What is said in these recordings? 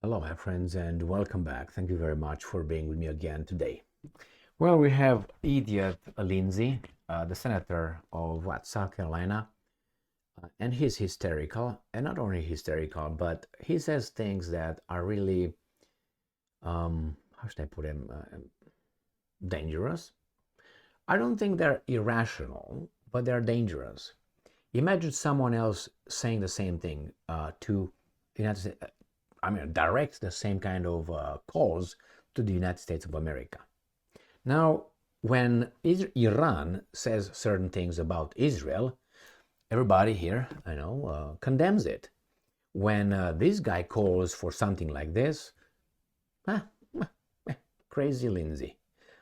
Hello, my friends, and welcome back. Thank you very much for being with me again today. Well, we have Idiot Lindsay, the senator of South Carolina, and he's hysterical, and not only hysterical, but he says things that are really, how should I put him, dangerous. I don't think they're irrational, but they're dangerous. Imagine someone else saying the same thing to United States. Directs the same kind of calls to the United States of America. Now, when Iran says certain things about Israel, everybody here, condemns it. When this guy calls for something like this, ah, crazy Lindsay.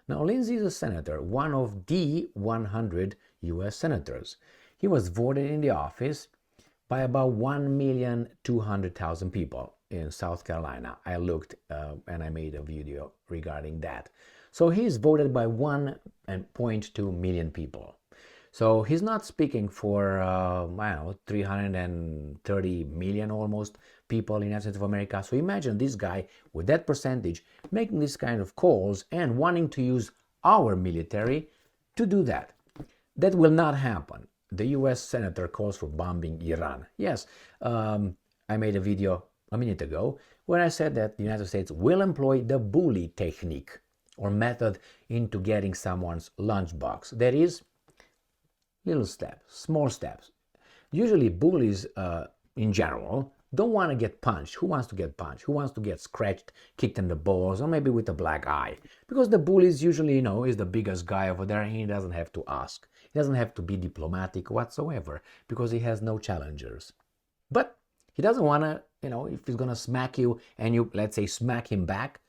Now, Lindsay is a senator, one of the 100 US senators. He was voted in the office by about 1,200,000 people in South Carolina. I looked and I made a video regarding that. So he's voted by 1.2 million people. So he's not speaking for, 330 million almost people in the United States of America. So imagine this guy with that percentage making this kind of calls and wanting to use our military to do that. That will not happen. The US senator calls for bombing Iran. Yes, I made a video a minute ago where I said that the United States will employ the bully technique or method into getting someone's lunchbox. That is, little steps, small steps. Usually bullies in general don't want to get punched. Who wants to get punched? Who wants to get scratched, kicked in the balls, or maybe with a black eye? Because the bully is usually, is the biggest guy over there and he doesn't have to ask. He doesn't have to be diplomatic whatsoever because he has no challengers. But he doesn't want to, if he's going to smack you and you, let's say, smack him back,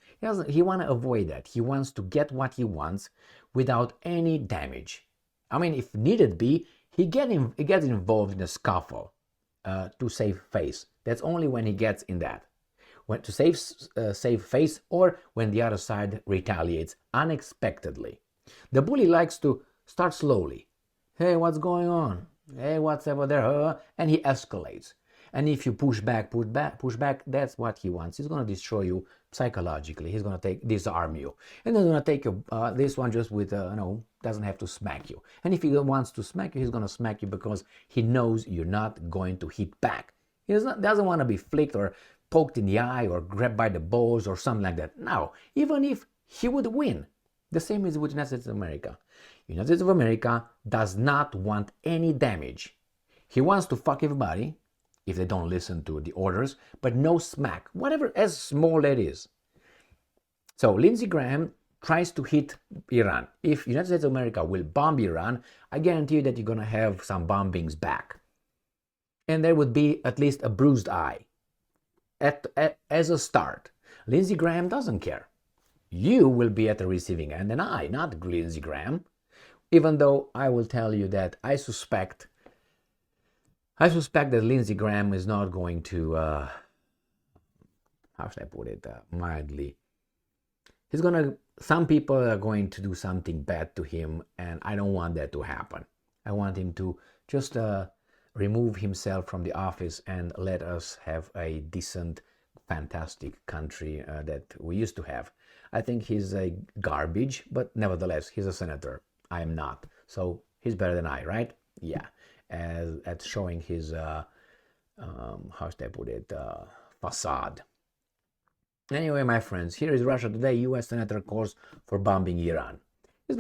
he want to avoid that. He wants to get what he wants without any damage. If needed be, he gets involved in a scuffle to save face. That's only when he gets in that. When to save face or when the other side retaliates unexpectedly. The bully likes to start slowly. Hey, what's going on? Hey, what's over there? And he escalates. And if you push back, that's what he wants. He's going to destroy you psychologically. He's going to disarm you. And he's going to take this one just with, doesn't have to smack you. And if he wants to smack you, he's going to smack you because he knows you're not going to hit back. He doesn't want to be flicked or poked in the eye or grabbed by the balls or something like that. Now, even if he would win, the same is with United States of America. United States of America does not want any damage. He wants to fuck everybody if they don't listen to the orders, but no smack, whatever, as small that is. So Lindsey Graham tries to hit Iran. If United States of America will bomb Iran, I guarantee you that you're going to have some bombings back. And there would be at least a bruised eye as a start. Lindsey Graham doesn't care. You will be at the receiving end and I, not Lindsey Graham. Even though I will tell you that I suspect that Lindsey Graham is not going to, how should I put it mildly? Some people are going to do something bad to him, and I don't want that to happen. I want him to just remove himself from the office and let us have a decent, fantastic country that we used to have. I think he's a garbage, but nevertheless, he's a senator. I am not. So he's better than I, right? Yeah. At showing his, how should I put it, facade. Anyway, my friends, here is Russia today. U.S. Senator calls for bombing Iran. The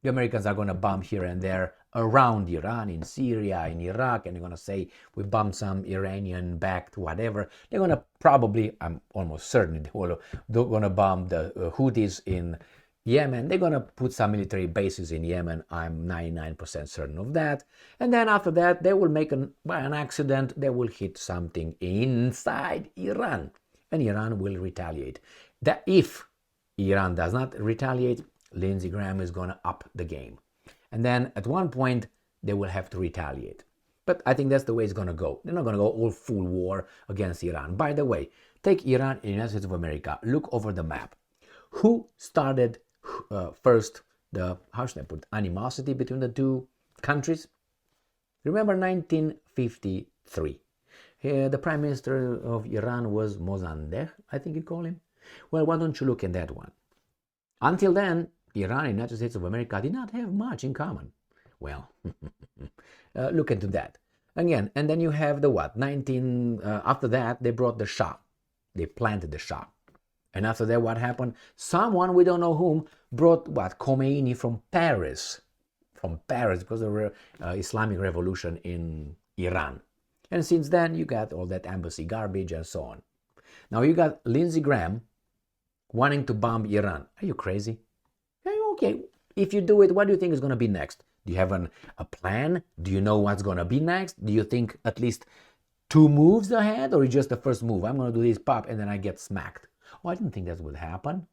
Americans are gonna bomb here and there around Iran, in Syria, in Iraq, and they're gonna say we bombed some Iranian-backed whatever. They're gonna probably, I'm almost certain, they're gonna bomb the Houthis in Yemen. They're going to put some military bases in Yemen. I'm 99% certain of that. And then after that, they will make an accident. They will hit something inside Iran. And Iran will retaliate. That if Iran does not retaliate, Lindsey Graham is going to up the game. And then at one point, they will have to retaliate. But I think that's the way it's going to go. They're not going to go all full war against Iran. By the way, take Iran and the United States of America. Look over the map. Who started first the, how should I put, animosity between the two countries? Remember 1953. The prime minister of Iran was Mossadegh, I think you call him. Well, why don't you look at that one? Until then, Iran and the United States of America did not have much in common. Well, look into that. Again, and then you have the what? After that, they brought the Shah. They planted the Shah. And after that, what happened? Someone, we don't know whom, brought what? Khomeini from Paris. From Paris, because of the Islamic Revolution in Iran. And since then, you got all that embassy garbage and so on. Now you got Lindsey Graham wanting to bomb Iran. Are you crazy? Okay, if you do it, what do you think is going to be next? Do you have a plan? Do you know what's going to be next? Do you think at least 2 moves ahead, or just the first move? I'm going to do this pop and then I get smacked. Oh, I didn't think that would happen.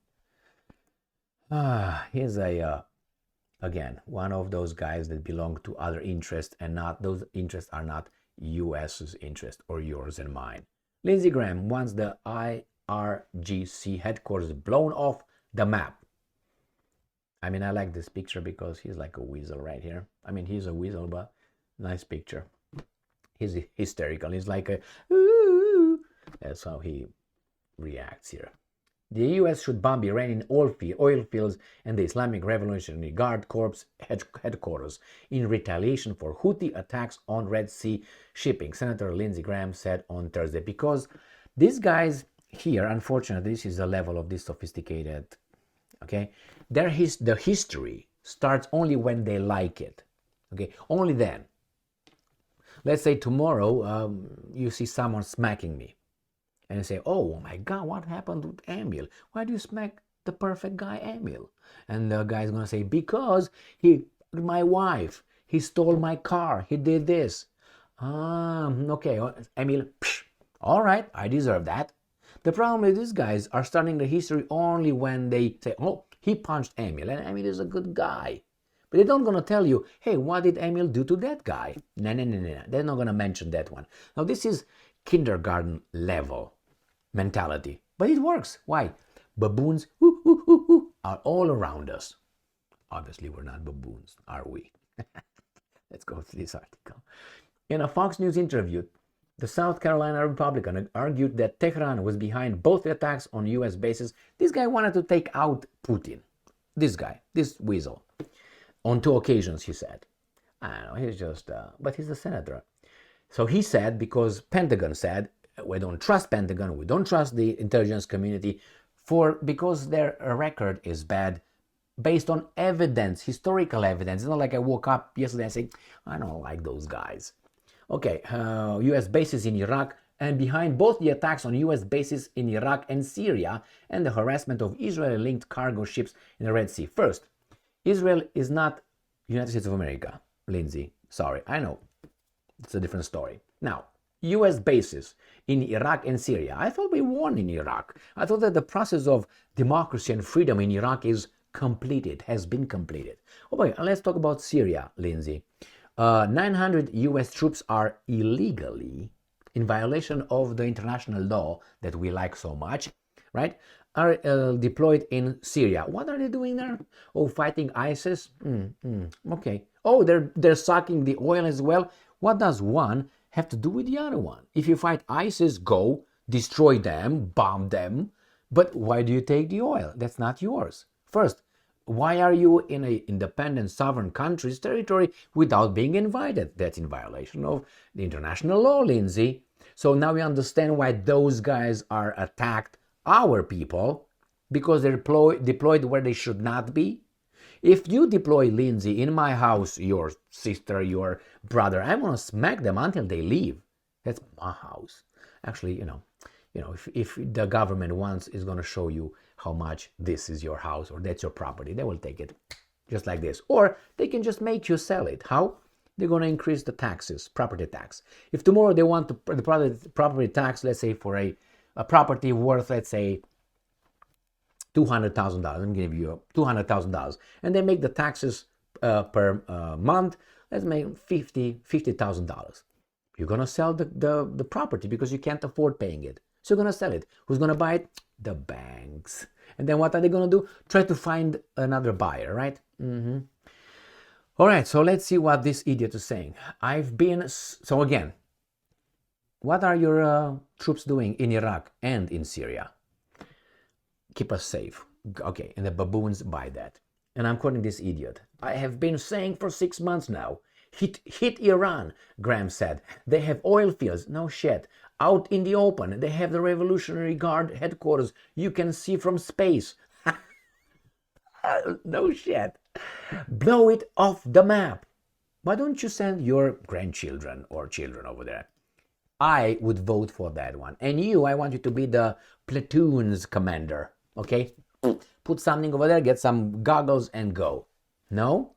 Here's again, one of those guys that belong to other interests, and not those interests are not US's interest or yours and mine. Lindsey Graham wants the IRGC headquarters blown off the map. I mean, I like this picture because he's like a weasel right here. I mean, he's a weasel, but nice picture. He's hysterical. He's like a, ooh. That's how he reacts here. The US should bomb Iranian oil fields and the Islamic Revolutionary Guard Corps headquarters in retaliation for Houthi attacks on Red Sea shipping, Senator Lindsey Graham said on Thursday. Because these guys here, unfortunately, this is the level of this sophisticated, okay? The history starts only when they like it, okay? Only then. Let's say tomorrow you see someone smacking me. And you say, oh my God, what happened with Emil? Why do you smack the perfect guy, Emil? And the guy's going to say, because my wife, he stole my car, he did this. Okay, Emil, psh, all right, I deserve that. The problem is these guys are starting the history only when they say, oh, he punched Emil, and Emil is a good guy. But they're not going to tell you, hey, what did Emil do to that guy? No. They're not going to mention that one. Now, this is kindergarten level mentality. But it works. Why? Baboons are all around us. Obviously, we're not baboons, are we? Let's go to this article. In a Fox News interview, the South Carolina Republican argued that Tehran was behind both the attacks on U.S. bases. This guy wanted to take out Putin. This guy, this weasel. On 2 occasions, he said. I don't know, he's just, but he's a senator. So he said, because Pentagon said, we don't trust Pentagon, we don't trust the intelligence community, because their record is bad based on evidence, historical evidence. It's not like I woke up yesterday and said, I don't like those guys. Okay, U.S. bases in Iraq, and behind both the attacks on U.S. bases in Iraq and Syria and the harassment of Israeli-linked cargo ships in the Red Sea. First, Israel is not United States of America, Lindsey. Sorry, I know. It's a different story. Now, U.S. bases in Iraq and Syria. I thought we won in Iraq. I thought that the process of democracy and freedom in Iraq is completed, has been completed. Okay, let's talk about Syria, Lindsey. 900 U.S. troops are illegally, in violation of the international law that we like so much, right, are deployed in Syria. What are they doing there? Oh, fighting ISIS? Okay. Oh, they're sucking the oil as well. What does one have to do with the other one? If you fight ISIS, go, destroy them, bomb them. But why do you take the oil? That's not yours. First, why are you in an independent sovereign country's territory without being invited? That's in violation of the international law, Lindsey. So now we understand why those guys are attacked our people, because they're deployed where they should not be. If you deploy, Lindsey, in my house, your sister, your brother, I'm going to smack them until they leave. That's my house. Actually, if the government once is going to show you how much this is your house or that's your property, they will take it just like this. Or they can just make you sell it. How? They're going to increase the taxes, property tax. If tomorrow they want the property tax, let's say for a property worth, let's say, $200,000. I'm going to give you $200,000. And they make the taxes per month, let's make $50,000. You're going to sell the property because you can't afford paying it. So you're going to sell it. Who's going to buy it? The banks. And then what are they going to do? Try to find another buyer, right? All right, so let's see what this idiot is saying. So again, What are your troops doing in Iraq and in Syria? Keep us safe. Okay, and the baboons buy that. And I'm quoting this idiot. I have been saying for 6 months now. Hit Iran, Graham said. They have oil fields. No shit. Out in the open. They have the Revolutionary Guard headquarters you can see from space. No shit. Blow it off the map. Why don't you send your grandchildren or children over there? I would vote for that one. And you, I want you to be the platoon's commander. Okay? Put something over there, get some goggles, and go. No?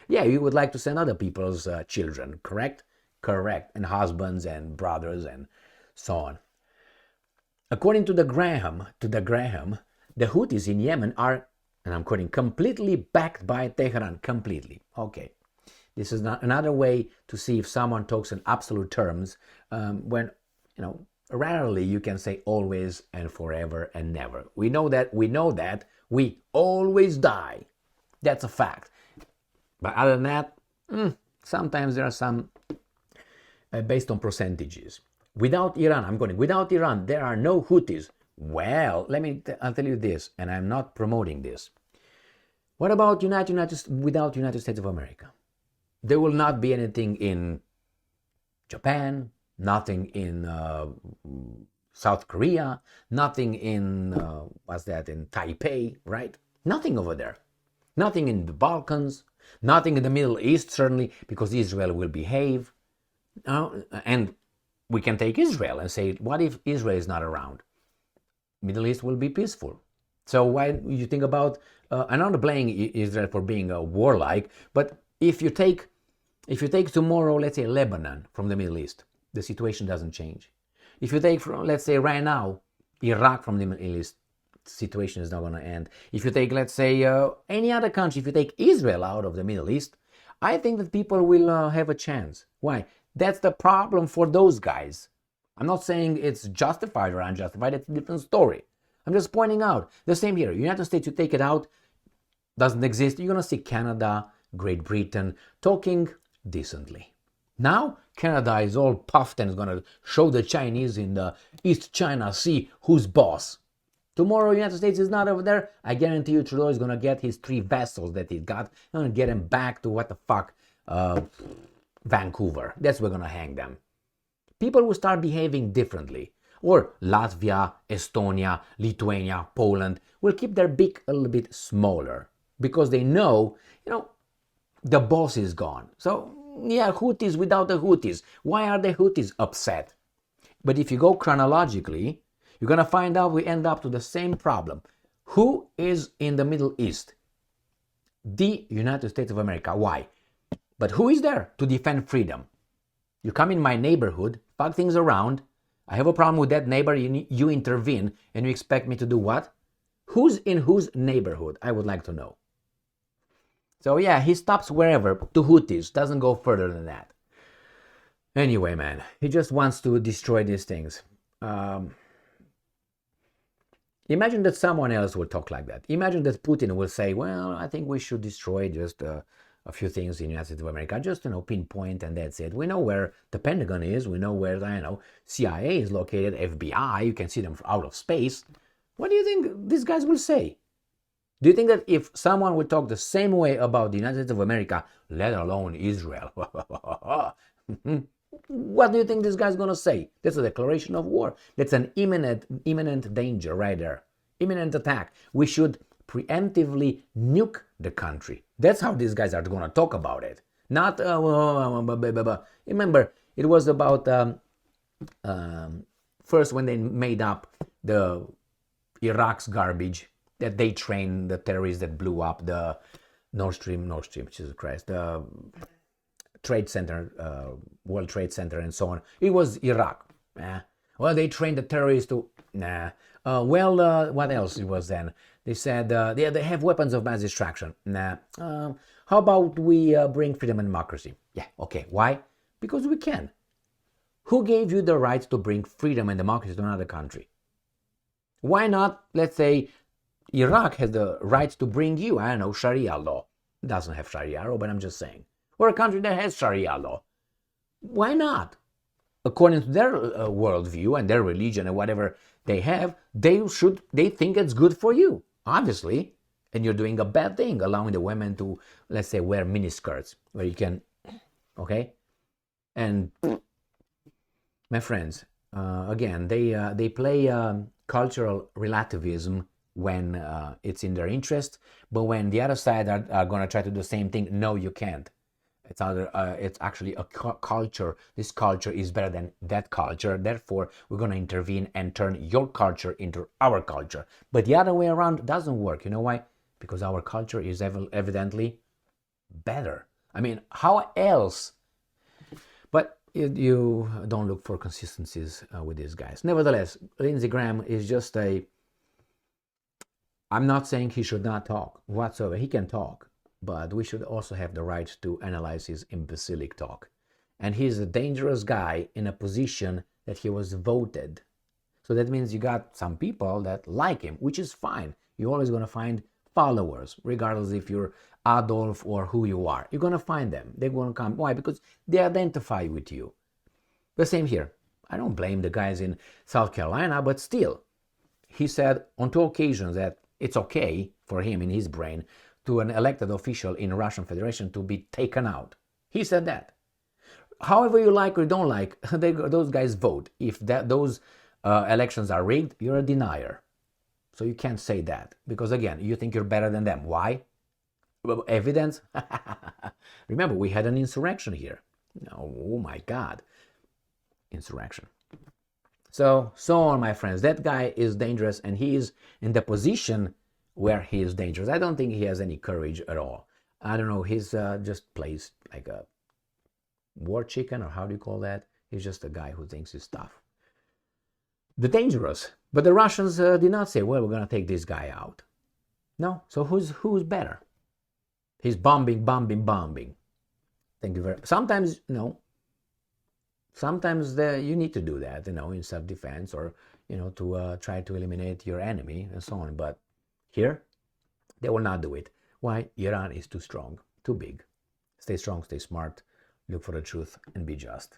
Yeah, you would like to send other people's children, correct? Correct. And husbands and brothers and so on. According to the Graham, the Houthis in Yemen are, and I'm quoting, completely backed by Tehran. Completely. Okay. This is not another way to see if someone talks in absolute terms when, rarely you can say always and forever and never. We know that we always die. That's a fact. But other than that, sometimes there are some based on percentages. Without Iran, there are no Houthis. Well, I'll tell you this, and I'm not promoting this. What about without United States of America? There will not be anything in Japan, nothing in South Korea, nothing in, in Taipei, right? Nothing over there. Nothing in the Balkans, nothing in the Middle East, certainly, because Israel will behave. And we can take Israel and say, what if Israel is not around? Middle East will be peaceful. So why you think about, I'm not blaming Israel for being warlike, but if you take tomorrow, let's say Lebanon from the Middle East, the situation doesn't change. If you take, let's say right now, Iraq from the Middle East, the situation is not going to end. If you take, let's say, any other country, if you take Israel out of the Middle East, I think that people will have a chance. Why? That's the problem for those guys. I'm not saying it's justified or unjustified. It's a different story. I'm just pointing out. The same here. United States, you take it out, doesn't exist. You're going to see Canada, Great Britain talking decently. Now, Canada is all puffed and is going to show the Chinese in the East China Sea who's boss. Tomorrow, United States is not over there. I guarantee you Trudeau is going to get his 3 vessels that he got and get him back to what the fuck, Vancouver. That's where we're going to hang them. People will start behaving differently. Or Latvia, Estonia, Lithuania, Poland will keep their beak a little bit smaller because they know, the boss is gone. So, yeah, Houthis without the Houthis. Why are the Houthis upset? But if you go chronologically, you're going to find out we end up to the same problem. Who is in the Middle East? The United States of America. Why? But who is there to defend freedom? You come in my neighborhood, fuck things around. I have a problem with that neighbor, you intervene, and you expect me to do what? Who's in whose neighborhood? I would like to know. So yeah, he stops wherever, to Houthis, doesn't go further than that. Anyway, man, he just wants to destroy these things. Imagine that someone else will talk like that. Imagine that Putin will say, well, I think we should destroy just a few things in the United States of America, just, pinpoint, and that's it. We know where the Pentagon is. We know where, CIA is located, FBI. You can see them out of space. What do you think these guys will say? Do you think that if someone would talk the same way about the United States of America, let alone Israel, what do you think this guy's going to say? That's a declaration of war. That's an imminent danger right there. Imminent attack. We should preemptively nuke the country. That's how these guys are going to talk about it. Not, remember, it was about first when they made up the Iraq's garbage, that they trained the terrorists that blew up the Nord Stream, Jesus Christ, the Trade Center, World Trade Center and so on. It was Iraq. Well, they trained the terrorists to, what else it was then? They said, they have weapons of mass destruction. How about we bring freedom and democracy? Yeah, okay. Why? Because we can. Who gave you the right to bring freedom and democracy to another country? Why not, let's say, Iraq has the right to bring you, Sharia law. It doesn't have Sharia law, but I'm just saying. Or a country that has Sharia law. Why not? according to their worldview and their religion and whatever they have, they think it's good for you, obviously. And you're doing a bad thing, allowing the women to, let's say, wear miniskirts where you can, okay? And my friends, again, they play cultural relativism when it's in their interest, but when the other side are going to try to do the same thing, no, you can't. It's actually a culture. This culture is better than that culture. Therefore, we're going to intervene and turn your culture into our culture. But the other way around doesn't work. You know why? Because our culture is evidently better. I mean, how else? But you don't look for consistencies with these guys. Nevertheless, Lindsey Graham is just a... I'm not saying he should not talk whatsoever. He can talk. But we should also have the right to analyze his imbecilic talk. And he's a dangerous guy in a position that he was voted. So that means you got some people that like him, which is fine. You're always going to find followers, regardless if you're Adolf or who you are. You're going to find them. They're going to come. Why? Because they identify with you. The same here. I don't blame the guys in South Carolina, but still, he said on 2 occasions that it's okay for him in his brain to an elected official in Russian Federation to be taken out. He said that. However you like or don't like, those guys vote. If those elections are rigged, you're a denier. So you can't say that. Because again, you think you're better than them. Why? Well, evidence? Remember, we had an insurrection here. Oh my God. Insurrection. So on, my friends. That guy is dangerous, and he is in the position where he is dangerous. I don't think he has any courage at all. I don't know, he's just plays like a war chicken, or how do you call that? He's just a guy who thinks he's tough. The dangerous. But the Russians did not say, well, we're going to take this guy out. No. So who's better? He's bombing. Thank you very much. Sometimes, sometimes you need to do that, in self-defense, or, to try to eliminate your enemy and so on. But here, they will not do it. Why? Iran is too strong, too big. Stay strong, stay smart, look for the truth, and be just.